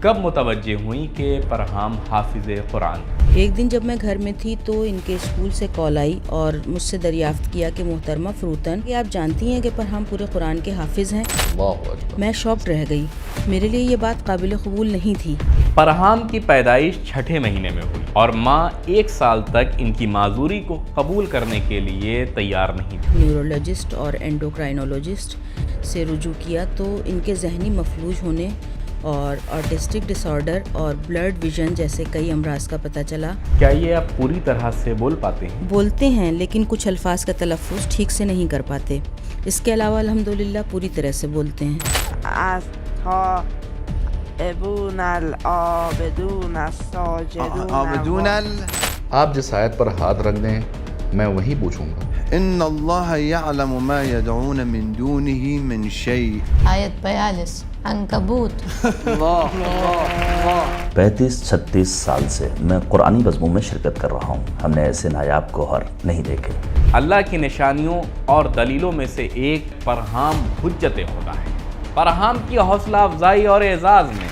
کب متوجہ ہوئیں کہ فرحام حافظ قرآن؟ ایک دن جب میں گھر میں تھی تو ان کے اسکول سے کال آئی اور مجھ سے دریافت کیا کہ محترمہ فروتن، کہ آپ جانتی ہیں کہ فرحام پورے قرآن کے حافظ ہیں؟ میں شاکڈ رہ گئی، میرے لیے یہ بات قابل قبول نہیں تھی۔ فرحام کی پیدائش چھٹے مہینے میں ہوئی اور ماں 1 سال تک ان کی معذوری کو قبول کرنے کے لیے تیار نہیں تھی۔ نیورولوجسٹ اور اینڈوکرائنولوجسٹ سے رجوع کیا تو ان کے ذہنی مفلوج ہونے اور آٹسٹک ڈس آرڈر اور بلرڈ ویژن جیسے کئی امراض کا پتہ چلا۔ کیا یہ آپ پوری طرح سے بول پاتے ہیں؟ بولتے ہیں لیکن کچھ الفاظ کا تلفظ ٹھیک سے نہیں کر پاتے۔ اس کے علاوہ الحمدللہ پوری طرح سے بولتے ہیں۔ آپ جس آیت پر ہاتھ رکھ دیں میں وہی پوچھوں گا۔ ان اللہ یعلم ما یدعون من دونه من شیء۔ آیت 42 عنکبوت۔ 35-36 سال سے میں قرآنی مضمون میں شرکت کر رہا ہوں، ہم نے ایسے نایاب گوہر نہیں دیکھے۔ اللہ کی نشانیوں اور دلیلوں میں سے ایک فرحام حجت خدا ہے۔ فرحام کی حوصلہ افزائی اور اعزاز میں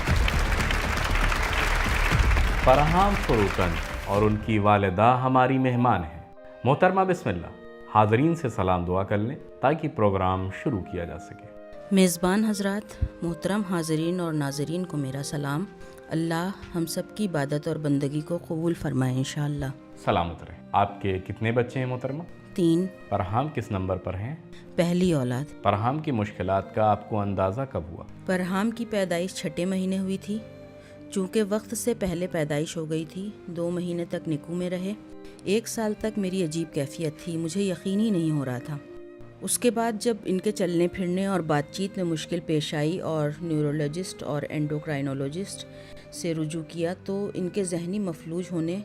فرحام فروتن اور ان کی والدہ ہماری مہمان ہیں۔ محترمہ بسم اللہ، حاضرین سے سلام دعا کر لیں تاکہ پروگرام شروع کیا جا سکے۔ میزبان حضرات، محترم حاضرین اور ناظرین کو میرا سلام۔ اللہ ہم سب کی عبادت اور بندگی کو قبول فرمائے انشاءاللہ۔ سلامت رہیں۔ آپ کے کتنے بچے ہیں محترمہ؟ 3۔ فرحام کس نمبر پر ہیں؟ پہلی اولاد۔ فرحام کی مشکلات کا آپ کو اندازہ کب ہوا؟ فرحام کی پیدائش چھٹے مہینے ہوئی تھی، چونکہ وقت سے پہلے پیدائش ہو گئی تھی۔ 2 مہینے تک نکو میں رہے۔ 1 سال تک میری عجیب کیفیت تھی، مجھے یقین ہی نہیں ہو رہا تھا۔ اس کے بعد جب ان کے چلنے پھرنے اور بات چیت میں مشکل پیش آئی اور نیورولوجسٹ اور اینڈوکرائنولوجسٹ سے رجوع کیا تو ان کے ذہنی مفلوج ہونے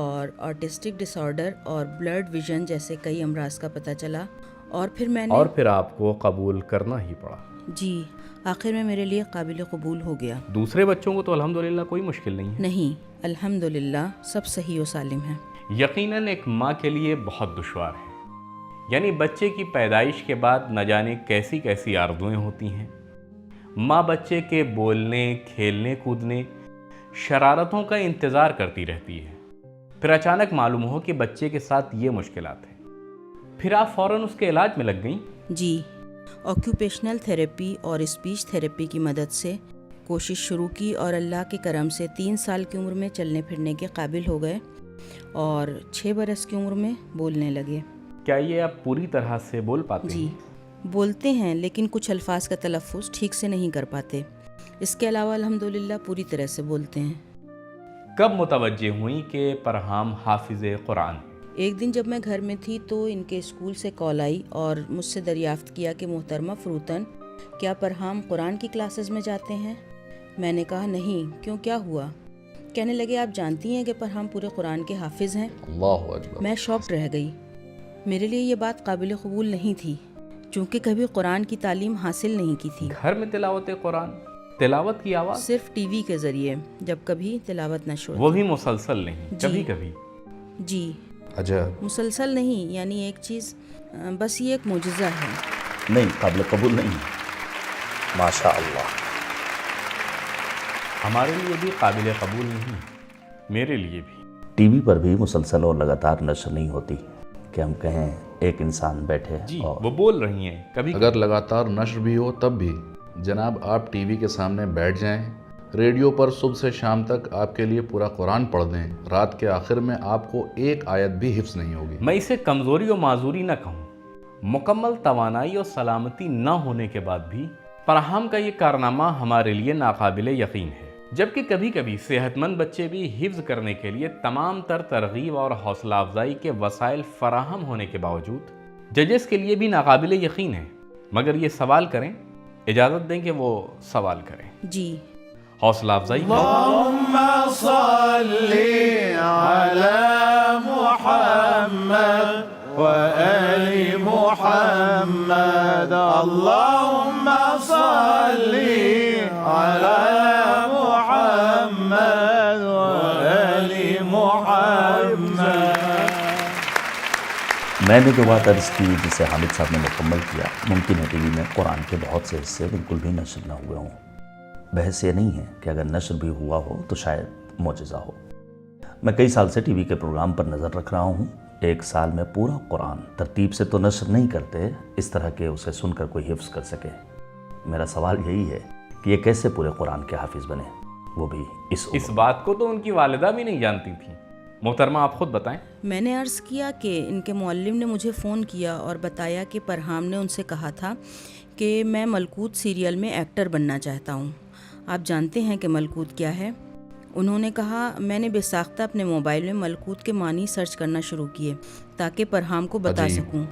اور آٹسٹک ڈس آرڈر اور بلرڈ ویژن جیسے کئی امراض کا پتہ چلا، اور پھر آپ کو قبول کرنا ہی پڑا۔ جی، آخر میں میرے لیے قابل قبول ہو گیا۔ دوسرے بچوں کو تو الحمدللہ کوئی مشکل نہیں ہے؟ نہیں، الحمدللہ سب صحیح و سالم ہیں۔ یقیناً ایک ماں کے لیے بہت دشوار ہے، یعنی بچے کی پیدائش کے بعد نہ جانے کیسی کیسی آرزوئیں ہوتی ہیں۔ ماں بچے کے بولنے، کھیلنے، کودنے، شرارتوں کا انتظار کرتی رہتی ہے، پھر اچانک معلوم ہو کہ بچے کے ساتھ یہ مشکلات ہیں، پھر آپ فوراً اس کے علاج میں لگ گئیں؟ جی، آکیوپیشنل تھیراپی اور اسپیچ تھیراپی کی مدد سے کوشش شروع کی اور اللہ کے کرم سے 3 سال کی عمر میں چلنے پھرنے کے قابل ہو گئے اور 6 برس کی عمر میں بولنے لگے۔ کیا یہ آپ پوری طرح سے بول پاتے ہیں؟ جی، بولتے ہیں لیکن کچھ الفاظ کا تلفظ ٹھیک سے نہیں کر پاتے۔ اس کے علاوہ الحمدللہ پوری طرح سے بولتے ہیں۔ کب متوجہ ہوئیں کہ فرحام حافظ قرآن؟ ایک دن جب میں گھر میں تھی تو ان کے اسکول سے کال آئی اور مجھ سے دریافت کیا کہ محترمہ فروتن، کیا فرحام قرآن کی کلاسز میں جاتے ہیں؟ میں نے کہا نہیں، کیوں، کیا ہوا؟ کہنے لگے آپ جانتی ہیں کہ فرحام پورے قرآن کے حافظ ہیں؟ اللہ اکبر۔ میں شاکڈ رہ گئی، میرے لیے یہ بات قابل قبول نہیں تھی، چونکہ کبھی قرآن کی تعلیم حاصل نہیں کی تھی۔ گھر میں تلاوت قرآن، تلاوت کی آواز صرف ٹی وی کے ذریعے جب کبھی تلاوت نشر وہ بھی مسلسل نہیں، کبھی کبھی؟ جی، عجب۔ مسلسل نہیں، یعنی ایک چیز، بس یہ ایک معجزہ ہے۔ نہیں، قابل قبول نہیں، ماشاء اللہ۔ ہمارے لیے بھی قابل قبول نہیں، میرے لیے بھی۔ ٹی وی پر بھی مسلسل اور لگاتار نشر نہیں ہوتی کہ ہم کہیں ایک انسان بیٹھے جی، اور وہ بول رہی ہیں کبھی اگر لگاتار نشر بھی ہو تب بھی جناب آپ ٹی وی کے سامنے بیٹھ جائیں، ریڈیو پر صبح سے شام تک آپ کے لیے پورا قرآن پڑھ دیں، رات کے آخر میں آپ کو ایک آیت بھی حفظ نہیں ہوگی۔ میں اسے کمزوری و معذوری نہ کہوں، مکمل توانائی اور سلامتی نہ ہونے کے بعد بھی فرحام کا یہ کارنامہ ہمارے لیے ناقابل یقین ہے، جبکہ کبھی کبھی صحت مند بچے بھی حفظ کرنے کے لیے تمام تر ترغیب اور حوصلہ افزائی کے وسائل فراہم ہونے کے باوجود ججز کے لیے بھی ناقابل یقین ہے۔ مگر یہ سوال کریں، اجازت دیں کہ وہ سوال کریں۔ جی، حوصلہ افزائی اللہم صلی علی محمد و آل محمد، اللہم صلی علی محمد و آل محمد۔ میں نے جو بات عرض کی جسے حامد صاحب نے مکمل کیا، ممکن ہے ٹی وی میں قرآن کے بہت سے حصے بالکل بھی نشر نہ ہوئے ہوں، بحث یہ نہیں ہے کہ اگر نشر بھی ہوا ہو تو شاید معجزہ ہو۔ میں کئی سال سے ٹی وی کے پروگرام پر نظر رکھ رہا ہوں، ایک سال میں پورا قرآن ترتیب سے تو نشر نہیں کرتے اس طرح کہ اسے سن کر کوئی حفظ کر سکے۔ میرا سوال یہی ہے کہ یہ کیسے پورے قرآن کے حافظ بنے، وہ بھی اس بات کو تو ان کی والدہ بھی نہیں جانتی تھی۔ محترمہ آپ خود بتائیں۔ میں نے عرض کیا کہ ان کے معلم نے مجھے فون کیا اور بتایا کہ پرہام نے ان سے کہا تھا کہ میں ملکوت سیریل میں ایکٹر بننا چاہتا ہوں۔ آپ جانتے ہیں کہ ملکوت کیا ہے؟ انہوں نے کہا میں نے بے ساختہ اپنے موبائل میں ملکوت کے معنی سرچ کرنا شروع کیے تاکہ پرہام کو بتا سکوں۔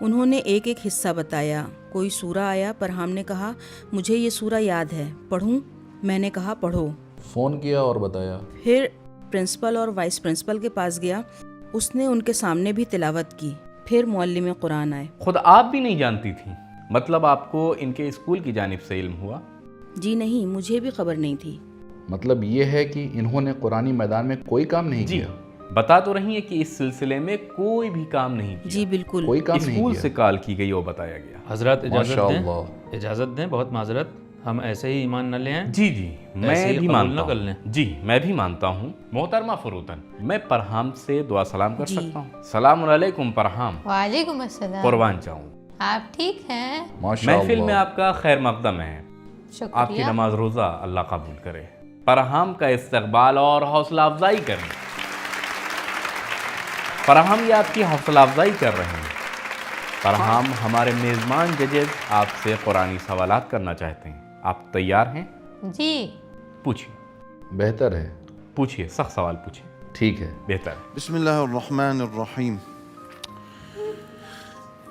انہوں نے ایک ایک حصہ بتایا، کوئی سورہ آیا، پرہام نے کہا مجھے یہ سورہ یاد ہے، پڑھوں؟ میں نے کہا پڑھو۔ فون کیا اور بتایا؟ پھر پرنسپل اور وائس پرنسپل کے پاس گیا، اس نے ان کے سامنے بھی تلاوت کی۔ پھر معلم قرآن آئے۔ خود آپ بھی نہیں جانتی تھی؟ مطلب آپ کو ان کے اسکول کی جانب سے علم ہوا؟ جی نہیں، مجھے بھی خبر نہیں تھی۔ مطلب یہ ہے کہ انہوں نے قرآنی میدان میں کوئی کام نہیں کیا؟ بتا تو رہی ہیں کہ اس سلسلے میں کوئی بھی کام نہیں کیا۔ جی بالکل، کوئی کام نہیں اسکول کیا؟ سے کال کی گئی اور بتایا گیا۔ حضرات ماشاءاللہ۔ اجازت دیں، بہت معذرت، ہم ایسے ہی ایمان نہ لیں۔ جی میں بھی مانتا کر لیں۔ ہوں۔ جی میں بھی مانتا ہوں۔ محترمہ فروتن، میں پرہام سے دعا سلام کر سکتا ہوں؟ السلام علیکم پرہام۔ وعلیکم السلام۔ قربان جاؤں۔ آپ ٹھیک ہیں؟ محفل میں آپ کا خیر مقدم ہے، شکریہ۔ آپ کی نماز روزہ اللہ قبول کرے۔ پرہام کا استقبال اور حوصلہ افزائی کریں۔ پرہام یہ آپ کی حوصلہ افزائی کر رہے ہیں۔ پرہام ہمارے میزبان ججز آپ سے قرآنی سوالات کرنا چاہتے ہیں، آپ تیار ہیں؟ جی پوچھیے۔ بہتر ہے، پوچھیے، سخت سوال پوچھیے۔ ٹھیک ہے۔ بہتر ہے۔ بسم الله الرحمن الرحيم.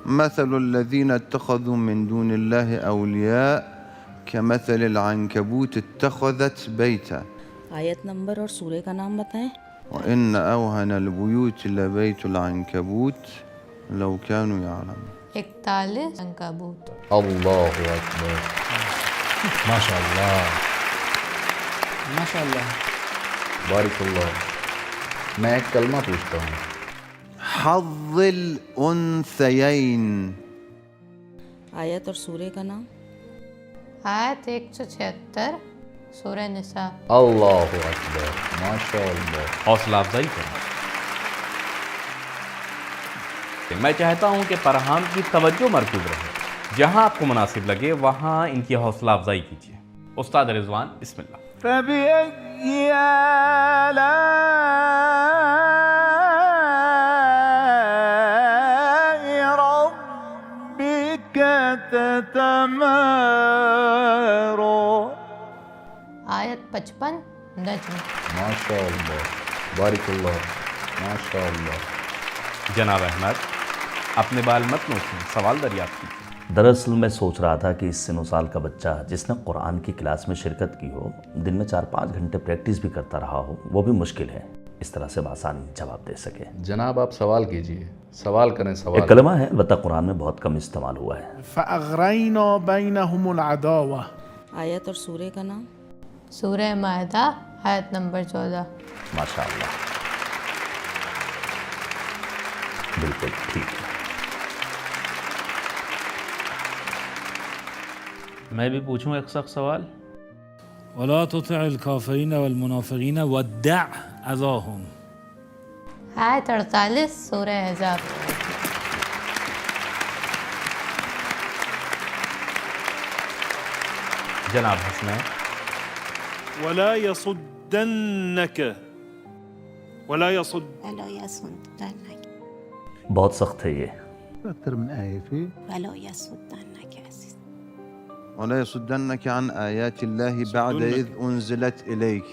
مثل الذين اتخذوا من دون الله أولياء كمثل العنكبوت اتخذت بيتا آیت نمبر اور سورہ کا نام بتائیں۔ وإن أوهن البيوت لبيت العنكبوت لو كانوا يعلمون. 41 عنکبوت۔ اللہ اکبر، ماشاء اللہ ماشاء اللہ۔ بارک اللہ۔ میں ایک کلمہ پوچھتا ہوں۔ حظ الأنثيين. آیت اور سورہ کا نام۔ آیت 176 سورہ نساء۔ اللہ اکبر، ماشاء اللہ۔ حوصلہ افزائی کریں۔ میں چاہتا ہوں کہ پرہام کی توجہ مرکوز رہے، جہاں آپ کو مناسب لگے وہاں ان کی حوصلہ افزائی کیجیے۔ استاد رضوان، بسم اللہ۔ فبأي آلاء ربك تتمارى؟ آیت 55 نجم۔ ماشاء اللہ، بارک اللہ، ماشاء اللہ۔ جناب احمد، اپنے بال مت نوچیں، سوال دریافت کیجیے۔ دراصل میں سوچ رہا تھا کہ اس سن و سال کا بچہ جس نے قرآن کی کلاس میں شرکت کی ہو، دن میں 4-5 گھنٹے پریکٹس بھی کرتا رہا ہو، وہ بھی مشکل ہے اس طرح سے بآسانی جواب دے سکے۔ جناب آپ سوال کیجئے، سوال کریں سوال۔ ایک کلمہ ہے البتہ قرآن میں بہت کم استعمال ہوا ہے۔ فأغرينا بينهم العداوة. آیت اور سورہ کا نام۔ سورہ مائدہ آیت نمبر 14۔ ماشاء اللہ، بالکل ٹھیک ہے۔ میں بھی پوچھوں ایک سخت سوال؟ ولا تطع الكافرين والمنافقين ودع أذاهم. آیت 48 سورہ احزاب۔ جناب حسنین۔ ولا يصدنك بہت سخت ہے یہ۔ أكثر من آية فيه. ولا يصدنك عزيز. ولا يصدنك عن آيات الله بعد إذ أنزلت إليك.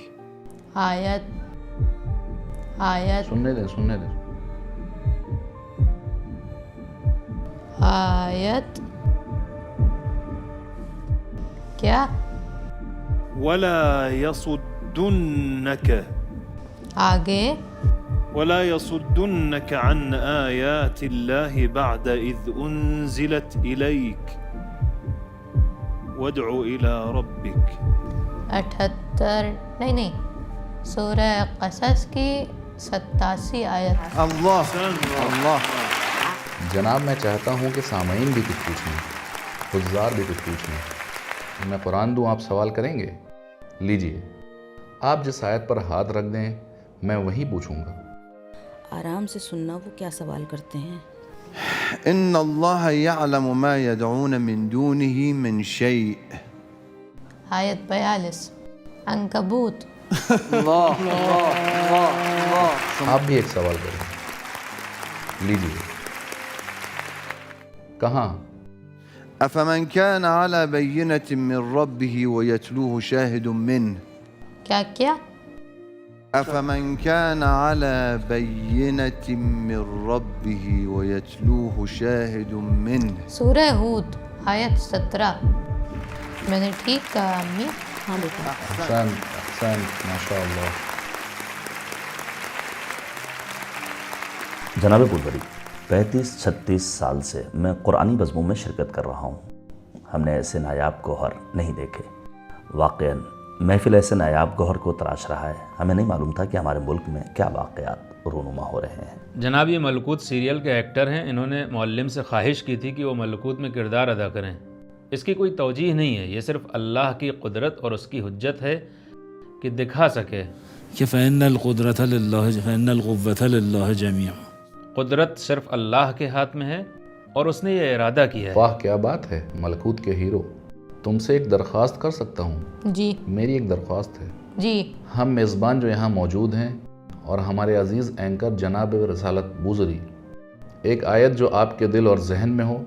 آیت سننے دیں۔ آیت کیا؟ ولا يصدنك آگے ولا يصدنك عن آيات الله بعد إذ أنزلت إليك وادع إلى ربك. 78 نہیں سورہ قصص کی 87 آیت۔ الله الله. جناب میں چاہتا ہوں کہ سامعین بھی کچھ پوچھیں، حضار بھی کچھ پوچھیں۔ میں قرآن دوں آپ سوال کریں گے؟ لیجئے، آپ جس آیت پر ہاتھ رکھ دیں میں وہی پوچھوں گا۔ آرام سے سننا وہ کیا سوال کرتے ہیں۔ إن الله يعلم ما يدعون من دونه من شيء۔ آیت 42 عنکبوت۔ آپ بھی ایک سوال کریں، لیجئے، کہاں؟ أفمن كان على بينة من ربه ويتلوه شاهد منه۔ کیا أفمن كان على بينة من ربه ويتلوه شاهد منه۔ سورہ ہود آیت 17۔ میں نے ٹھیک کہا امی؟ ہاں بیٹا۔ احسن ماشاء اللہ۔ جناب پولوری، 35-36 سال سے میں قرآنی بزموں میں شرکت کر رہا ہوں۔ ہم نے ایسے نایاب گوہر نہیں دیکھے۔ واقعاً محفل ایسے نایاب گوہر کو تراش رہا ہے۔ ہمیں نہیں معلوم تھا کہ ہمارے ملک میں کیا واقعات رونما ہو رہے ہیں۔ جناب یہ ملکوت سیریل کے ایکٹر ہیں، انہوں نے معلم سے خواہش کی تھی کہ وہ ملکوت میں کردار ادا کریں۔ اس کی کوئی توجیہ نہیں ہے، یہ صرف اللہ کی قدرت اور اس کی حجت ہے کہ دکھا سکے کہ فإن القدرة لله فإن القوة لله جميعا۔ قدرت صرف اللہ کے ہاتھ میں ہے اور اس نے یہ ارادہ کیا ہے۔ واہ کیا بات ہے ملکوت کے ہیرو، تم سے ایک درخواست کر سکتا ہوں؟ جی میری ایک درخواست ہے۔ جی ہم میزبان جو یہاں موجود ہیں اور ہمارے عزیز اینکر جناب رسالت بوزری، ایک آیت جو آپ کے دل اور ذہن میں ہو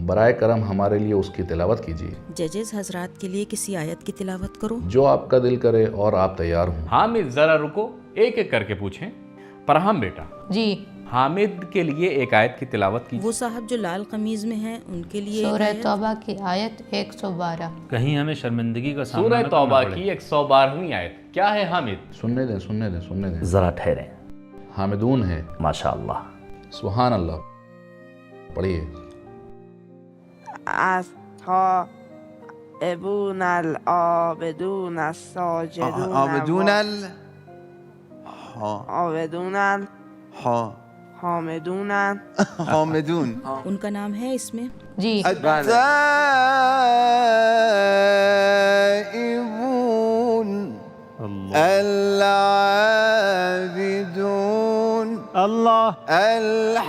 برائے کرم ہمارے لیے اس کی تلاوت کیجیے۔ ججز حضرات کے لیے کسی آیت کی تلاوت کرو جو آپ کا دل کرے اور آپ تیار ہوں۔ حامد ذرا رکو، ایک ایک کر کے پوچھیں۔ فرحان بیٹا، جی حامد کے لیے ایک آیت کی تلاوت کی۔ وہ صاحب جو لال قمیض میں ہیں ان کے لیے ایک سورہ آیت۔ توبہ کی آیت 112۔ کہیں ہمیں شرمندگی کا سامنا سورہ نہ کرنا توبہ پڑے۔ کی 112ویں آیت کیا ہے حامد؟ سننے دیں ذرا ٹھہریں۔ حامدون ہے۔ ماشاء اللہ۔ سبحان اللہ، پڑھیے۔ التائبون العابدون الساجدون عابدون حامدون حامدون۔ ان کا نام ہے اس میں؟ جی التائبون العابدون الله الحامدون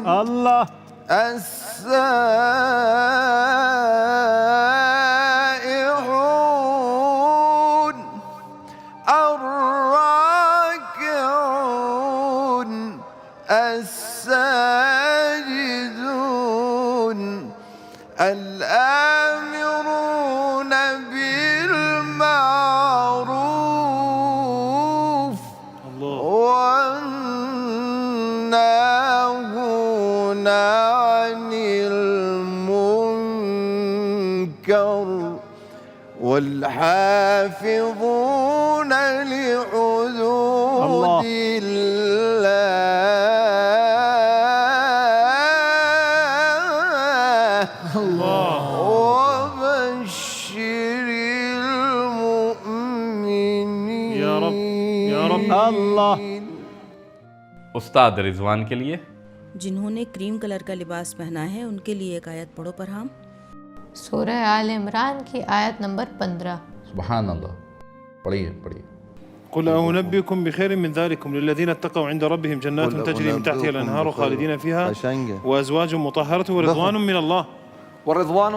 الله السائحون الراكعون الساجدون الآمرون بالمعروف والناهون عن المنكر والحافظون لحدود الله وبشر المؤمنين۔ يا رب يا رب الله۔ استاد رضوان کے لیے جنہوں نے کریم کلر کا لباس پہنا ہے ان کے لیے ایک آیت پڑھو فرحان۔ سورہ آل عمران کی آیت نمبر 15۔ سبحان اللہ، پڑھیے۔ قل أنبئكم بخير من ذلكم للذين اتقوا عند ربهم جنات تجري من تحتها الأنهار خالدين فيها وأزواج مطهرة ورضوان من الله ورضوان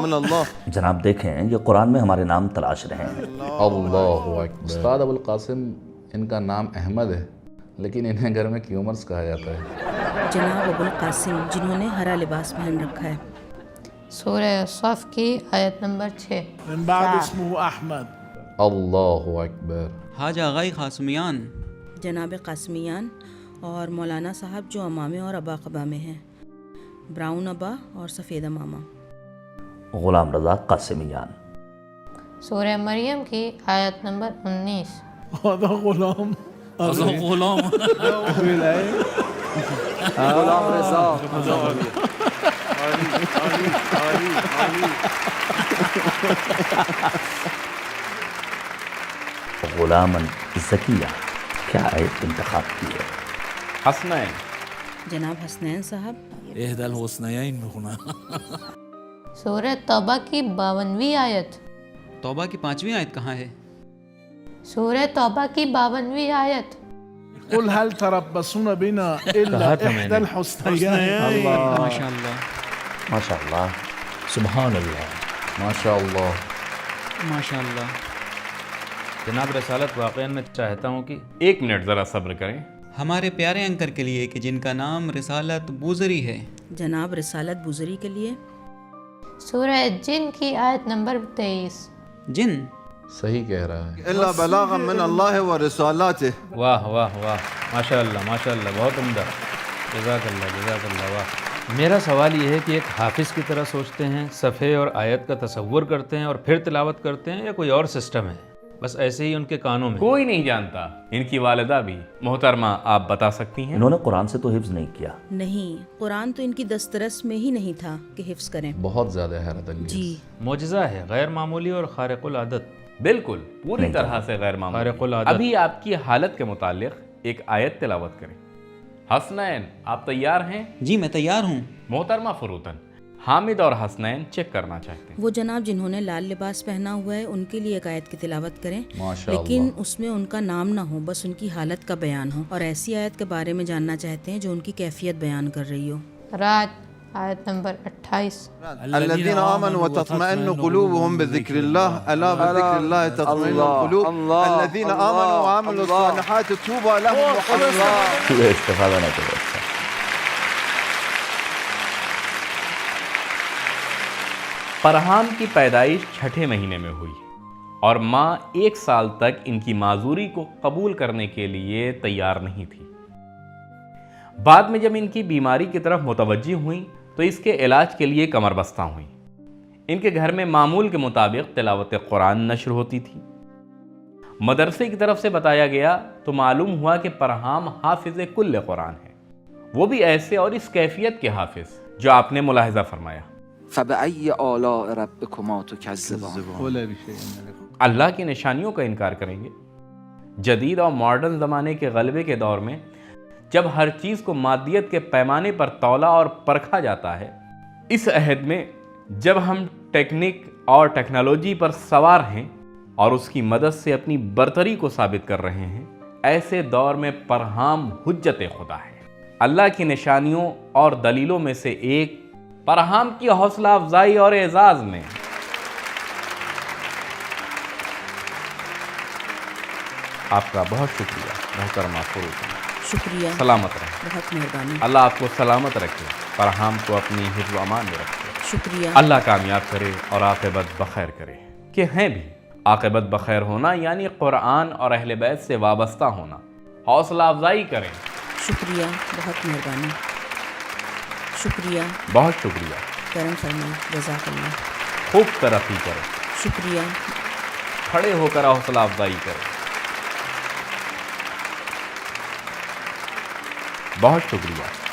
من الله۔ جناب دیکھیں یہ قرآن میں ہمارے نام تلاش رہے ہیں۔ اللہ اکبر۔ استاد ابو القاسم، ان کا نام احمد ہے لیکن انہیں گھر میں کیومرز کہا جاتا ہے۔ جناب ابو القاسم جنہوں نے ہرا لباس پہن رکھا ہے۔ سورہ صف کی آیت نمبر 6۔ من بعد اسمه احمد۔ اللہ اکبر۔ حاج آغائی قاسمیان، جناب قاسمیان اور مولانا صاحب جو امامے اور ابا قبا میں ہیں، براؤن ابا اور سفید امامہ۔ غلام رضا قاسمیان۔ سورہ مریم کی آیت نمبر 19۔ هذا غلام غلام غلام رضا۔ غلاما زکیہ، کیا آیت انتخاب کی ہے؟ حسنین، جناب حسنین صاحب۔ احدى الحسنيين میخونن۔ سورہ توبہ کی 52ویں آیت. توبہ کی 5ویں آیت کہاں ہے؟ سورہ توبہ کی 52ویں آیت. قل هل تربصون بنا الا احدى الحسنيين. ماشاء اللہ، ماشاء اللہ، سبحان اللہ، ماشاء اللہ، ماشاء اللہ. جناب رسالت واقعاً میں چاہتا ہوں کہ 1 منٹ ذرا صبر کریں. ہمارے پیارے انکر کے لیے کہ جن کا نام رسالت بوزری ہے. جناب رسالت بوزری کے لیے سورہ جن کی آیت نمبر 23. جن صحیح کہہ رہا ہے. الا بلاغا من اللہ ورسالاته. واہ واہ واہ، ماشاء اللہ ماشاء اللہ، بہت عمدہ، جزاک اللہ جزاک اللہ. واہ. میرا سوال یہ ہے کہ ایک حافظ کی طرح سوچتے ہیں، صفحے اور آیت کا تصور کرتے ہیں اور پھر تلاوت کرتے ہیں، یا کوئی اور سسٹم ہے؟ بس ایسے ہی ان کے کانوں میں. کوئی نہیں جانتا. ان کی والدہ بھی. محترمہ آپ بتا سکتی ہیں؟ انہوں نے قرآن سے تو حفظ نہیں کیا. نہیں، قرآن تو ان کی دسترس میں ہی نہیں تھا کہ حفظ کریں. بہت زیادہ حیرت انگیز. جی، معجزہ ہے، غیر معمولی اور خارق العادت. بالکل، پوری طرح سے غیر معمولی. خارق العادت. ابھی آپ کی حالت کے متعلق ایک آیت تلاوت کریں. حسنین، آپ تیار ہیں؟ جی میں تیار ہوں. محترمہ فروتن، حامد اور حسنین چیک کرنا چاہتے ہیں. وہ جناب جنہوں نے لال لباس پہنا ہوا ہے ان کے لیے ایک آیت کی تلاوت کریں، ماشاء لیکن اللہ. اس میں ان کا نام نہ ہو، بس ان کی حالت کا بیان ہو، اور ایسی آیت کے بارے میں جاننا چاہتے ہیں جو ان کی کیفیت بیان کر رہی ہو. رات آیت نمبر 28. الذين آمنوا وتطمئن قلوبهم بذكر الله ألا بذكر الله تطمئن القلوب الذين آمنوا وعملوا الصالحات طوبى لهم وحسن. استفادہ نہ کرو. پرہام کی پیدائش 6 مہینے میں ہوئی اور ماں 1 سال تک ان کی معذوری کو قبول کرنے کے لیے تیار نہیں تھی. بعد میں جب ان کی بیماری کی طرف متوجہ ہوئیں تو اس کے علاج کے لیے کمر بستہ ہوئیں. ان کے گھر میں معمول کے مطابق تلاوت قرآن نشر ہوتی تھی. مدرسے کی طرف سے بتایا گیا تو معلوم ہوا کہ پرہام حافظ کل قرآن ہے، وہ بھی ایسے اور اس کیفیت کے حافظ جو آپ نے ملاحظہ فرمایا. فبأي آلاء ربكما تكذبان. اللہ کی نشانیوں کا انکار کریں گے. جدید اور ماڈرن زمانے کے غلبے کے دور میں جب ہر چیز کو مادیت کے پیمانے پر تولا اور پرکھا جاتا ہے، اس عہد میں جب ہم ٹیکنیک اور ٹیکنالوجی پر سوار ہیں اور اس کی مدد سے اپنی برتری کو ثابت کر رہے ہیں، ایسے دور میں پرہام حجت خدا ہے. اللہ کی نشانیوں اور دلیلوں میں سے ایک پرہام کی حوصلہ افزائی اور اعزاز میں آپ کا بہت شکریہ محترمہ فروتن. شکریہ. سلامت رہیں. بہت مہربانی. اللہ آپ کو سلامت رکھے، پرہام کو اپنی حفظ و امان میں رکھے. شکریہ. اللہ کامیاب کرے اور عاقبت بخیر کرے. کہ ہیں بھی عاقبت بخیر ہونا یعنی قرآن اور اہل بیت سے وابستہ ہونا. حوصلہ افزائی کریں. شکریہ. بہت مہربانی. شکریہ. بہت شکریہ. کرم فرمائیں. جزاک اللہ. خوب ترقی کریں. شکریہ. کھڑے ہو کر حوصلہ افزائی کریں. بہت شکریہ.